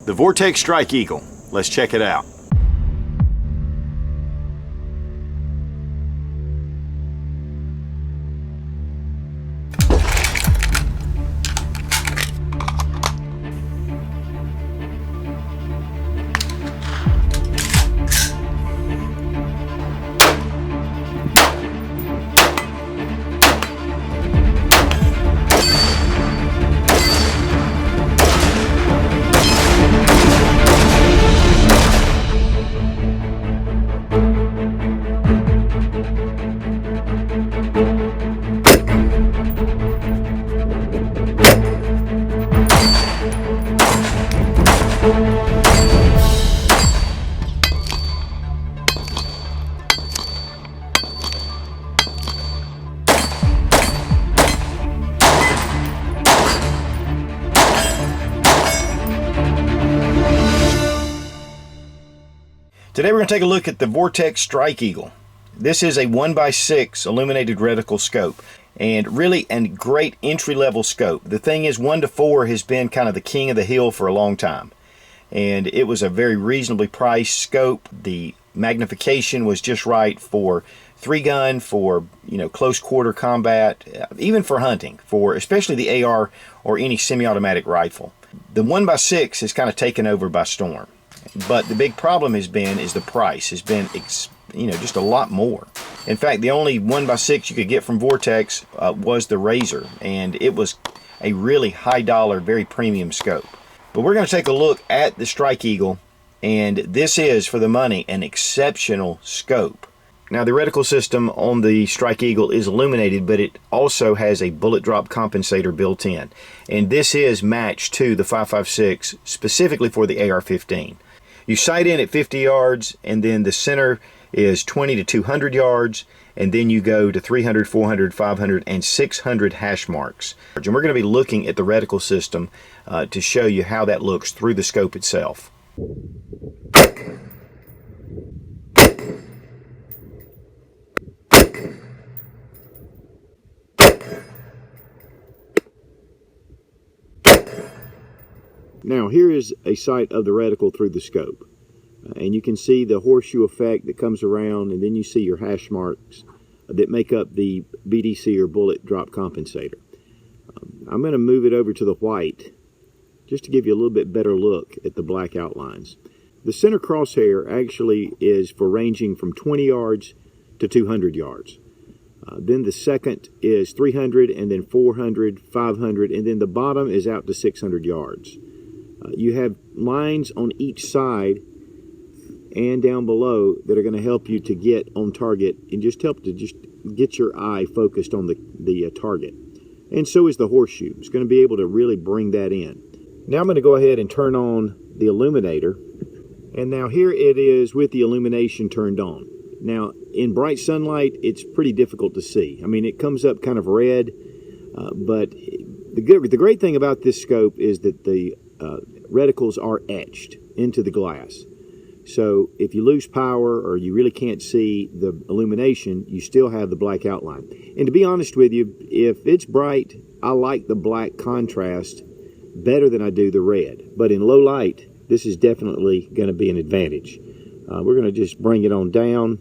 The Vortex Strike Eagle. Let's check it out. Today we're going to take a look at the Vortex Strike Eagle. This is a 1x6 illuminated reticle scope, and really a great entry-level scope. The thing is, 1 to 4 has been kind of the king of the hill for a long time, and it was a very reasonably priced scope. The magnification was just right for 3-gun, for close quarter combat, even for hunting, for especially the AR or any semi-automatic rifle. The 1x6 is kind of taken over by storm. But the big problem is the price has been just a lot more. In fact, the only 1x6 you could get from Vortex was the Razor, and it was a really high dollar, very premium scope. But we're going to take a look at the Strike Eagle, and this is, for the money, an exceptional scope. Now, the reticle system on the Strike Eagle is illuminated, but it also has a Bullet Drop Compensator built in, and this is matched to the 5.56 specifically for the AR-15. You sight in at 50 yards, and then the center is 20 to 200 yards, and then you go to 300, 400, 500, and 600 hash marks. And we're going to be looking at the reticle system to show you how that looks through the scope itself. Now here is a sight of the reticle through the scope, and you can see the horseshoe effect that comes around, and then you see your hash marks that make up the BDC or Bullet Drop Compensator. I'm going to move it over to the white just to give you a little bit better look at the black outlines. The center crosshair actually is for ranging from 20 yards to 200 yards. Then the second is 300, and then 400, 500, and then the bottom is out to 600 yards. You have lines on each side and down below that are going to help you to get on target and just help to just get your eye focused on the target. And so is the horseshoe. It's going to be able to really bring that in. Now I'm going to go ahead and turn on the illuminator. And now here it is with the illumination turned on. Now in bright sunlight, it's pretty difficult to see. I mean, it comes up kind of red, but the great thing about this scope is that the reticles are etched into the glass. So if you lose power or you really can't see the illumination, you still have the black outline. And to be honest with you, if it's bright, I like the black contrast better than I do the red. But in low light, this is definitely going to be an advantage. We're going to just bring it on down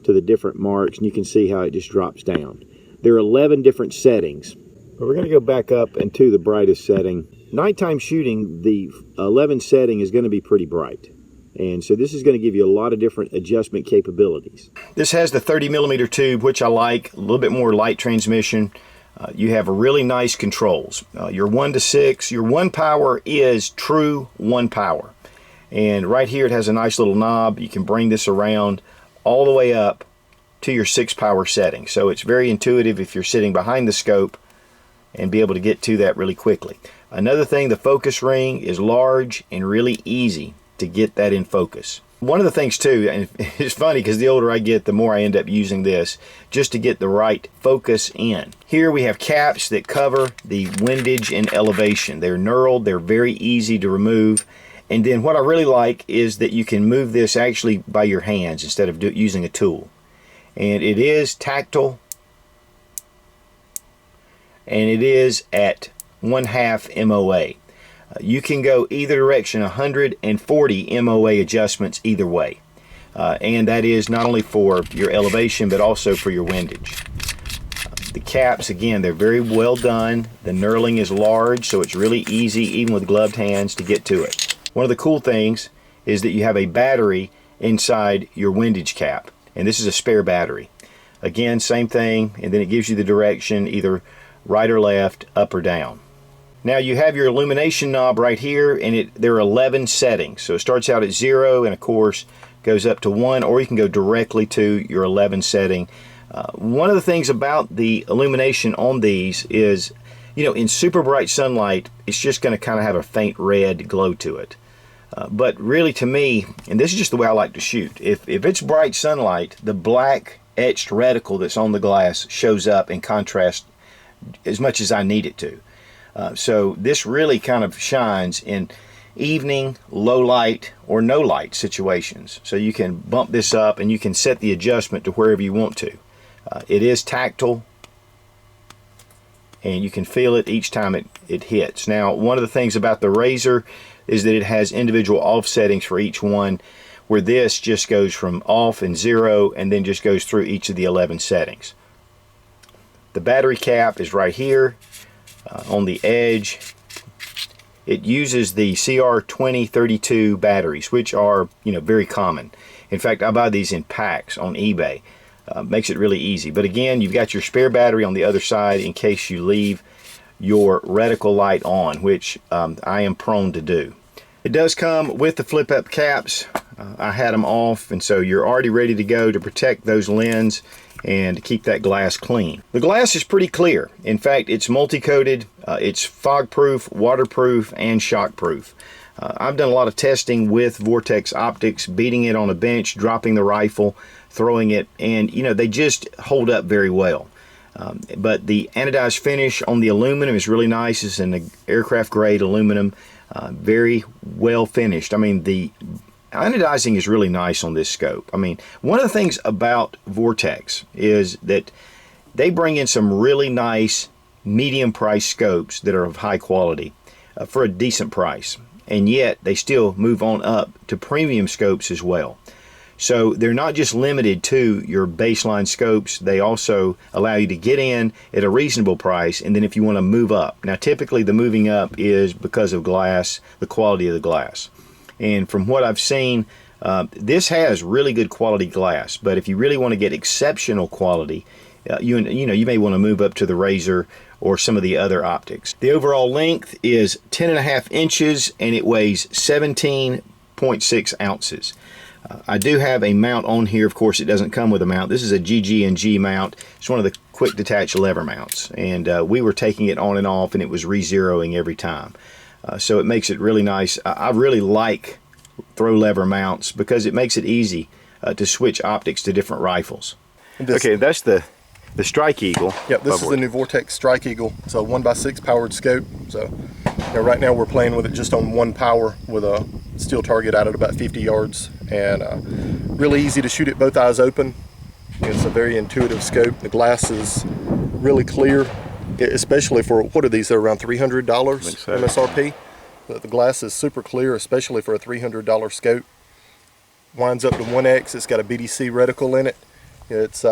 to the different marks, and you can see how it just drops down. There are 11 different settings, but we're going to go back up into the brightest setting. Nighttime shooting, the 11 setting is going to be pretty bright. And so this is going to give you a lot of different adjustment capabilities. This has the 30mm tube, which I like, a little bit more light transmission. You have a really nice controls. Your 1 to 6, your 1 power is true 1 power. And right here it has a nice little knob. You can bring this around all the way up to your 6 power setting. So it's very intuitive if you're sitting behind the scope and be able to get to that really quickly. Another thing, the focus ring is large and really easy to get that in focus. One of the things too, and it's funny because the older I get, the more I end up using this just to get the right focus in. Here we have caps that cover the windage and elevation. They're knurled, they're very easy to remove. And then what I really like is that you can move this actually by your hands instead of using a tool. And it is tactile, and it is at 1/2 MOA. You can go either direction, 140 MOA adjustments either way. And that is not only for your elevation, but also for your windage. The caps, again, they're very well done. The knurling is large, so it's really easy, even with gloved hands, to get to it. One of the cool things is that you have a battery inside your windage cap, and this is a spare battery. Again, same thing, and then it gives you the direction, either right or left, up or down. Now you have your illumination knob right here, and there are 11 settings. So it starts out at 0, and of course goes up to 1, or you can go directly to your 11 setting. One of the things about the illumination on these is, you know, in super bright sunlight, it's just going to kind of have a faint red glow to it. But really, to me, and this is just the way I like to shoot, if it's bright sunlight, the black etched reticle that's on the glass shows up in contrast as much as I need it to. So this really kind of shines in evening, low light, or no light situations. So you can bump this up and you can set the adjustment to wherever you want to. It is tactile, and you can feel it each time it hits. Now, one of the things about the Razor is that it has individual off settings for each one, where this just goes from off and 0 and then just goes through each of the 11 settings. The battery cap is right here on the edge. It uses the CR2032 batteries, which are, you know, very common. In fact, I buy these in packs on eBay. Makes it really easy. But again, you've got your spare battery on the other side in case you leave your reticle light on, which I am prone to do. It does come with the flip up caps. I had them off, and so you're already ready to go to protect those lenses and to keep that glass clean. The glass is pretty clear. In fact, it's multi-coated, it's fog-proof, waterproof, and shock-proof. I've done a lot of testing with Vortex Optics, beating it on a bench, dropping the rifle, throwing it, and you know, they just hold up very well. But the anodized finish on the aluminum is really nice. It's an aircraft grade aluminum, very well finished. I mean, the anodizing is really nice on this scope. I mean, one of the things about Vortex is that they bring in some really nice medium price scopes that are of high quality for a decent price, and yet they still move on up to premium scopes as well. So they're not just limited to your baseline scopes, they also allow you to get in at a reasonable price, and then if you want to move up. Now typically the moving up is because of glass, the quality of the glass. And from what I've seen, this has really good quality glass, but if you really want to get exceptional quality, you may want to move up to the Razor or some of the other optics. The overall length is 10.5 inches and it weighs 17.6 ounces. I do have a mount on here. Of course, it doesn't come with a mount. This is a GG&G mount. It's one of the quick detach lever mounts, and we were taking it on and off, and it was re-zeroing every time. So it makes it really nice. I really like throw lever mounts because it makes it easy to switch optics to different rifles. Okay, that's the Strike Eagle. Yep, this is the new Vortex Strike Eagle. It's a 1x6 powered scope. So right now we're playing with it just on 1 power with a steel target out at about 50 yards, and really easy to shoot it both eyes open. It's a very intuitive scope. The glass is really clear, especially for, what are these? They're around $300 MSRP. The glass is super clear, especially for a $300 scope. Winds up to 1x. It's got a BDC reticle in it. It's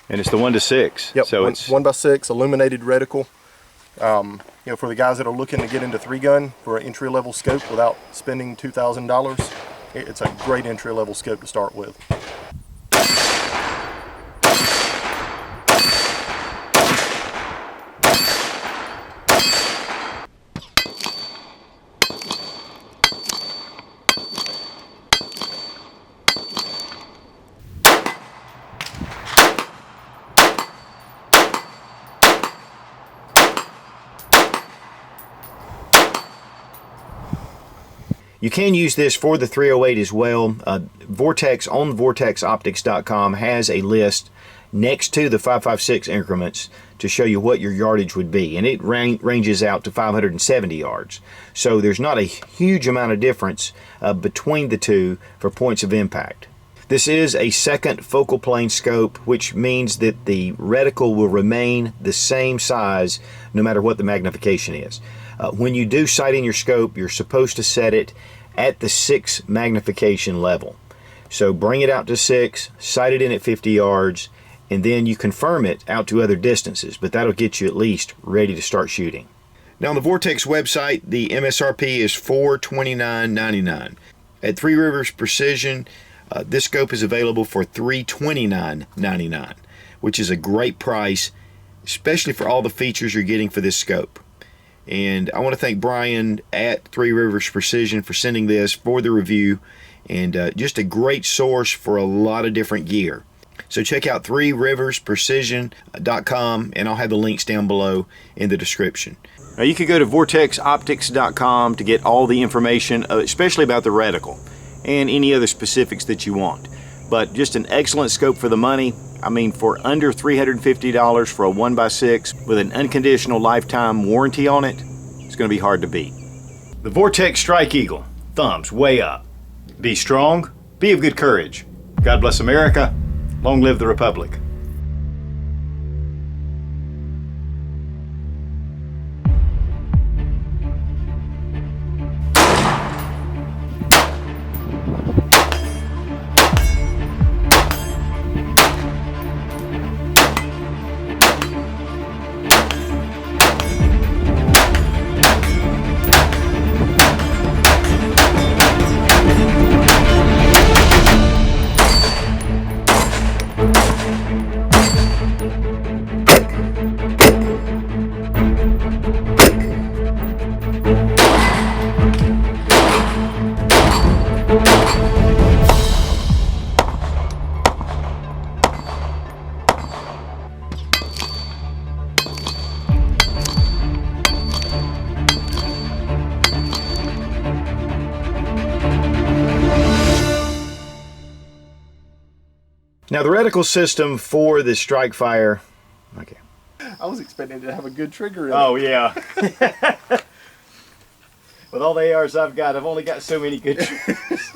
and it's the 1-6. Yep, so it's 1x6 illuminated reticle. For the guys that are looking to get into 3-gun for an entry-level scope without spending $2,000, it's a great entry-level scope to start with. You can use this for the 308 as well. Vortex on vortexoptics.com has a list next to the 5.56 increments to show you what your yardage would be, and it ranges out to 570 yards. So there's not a huge amount of difference between the two for points of impact. This is a second focal plane scope, which means that the reticle will remain the same size no matter what the magnification is. When you do sight in your scope, you're supposed to set it at the 6 magnification level. So bring it out to 6, sight it in at 50 yards, and then you confirm it out to other distances, but that'll get you at least ready to start shooting. Now on the Vortex website, the MSRP is $429.99. At Three Rivers Precision, this scope is available for $329.99, which is a great price, especially for all the features you're getting for this scope. And I want to thank Brian at Three Rivers Precision for sending this for the review, and just a great source for a lot of different gear. So check out 3riversprecision.com, and I'll have the links down below in the description. Now you could go to vortexoptics.com to get all the information, especially about the reticle and any other specifics that you want. But just an excellent scope for the money. I mean, for under $350 for a 1x6 with an unconditional lifetime warranty on it, it's going to be hard to beat. The Vortex Strike Eagle, thumbs way up. Be strong, be of good courage. God bless America. Long live the Republic. Now the reticle system for the Strike Fire, okay. I was expecting to have a good trigger in Oh yeah. With all the ARs I've only got so many good triggers.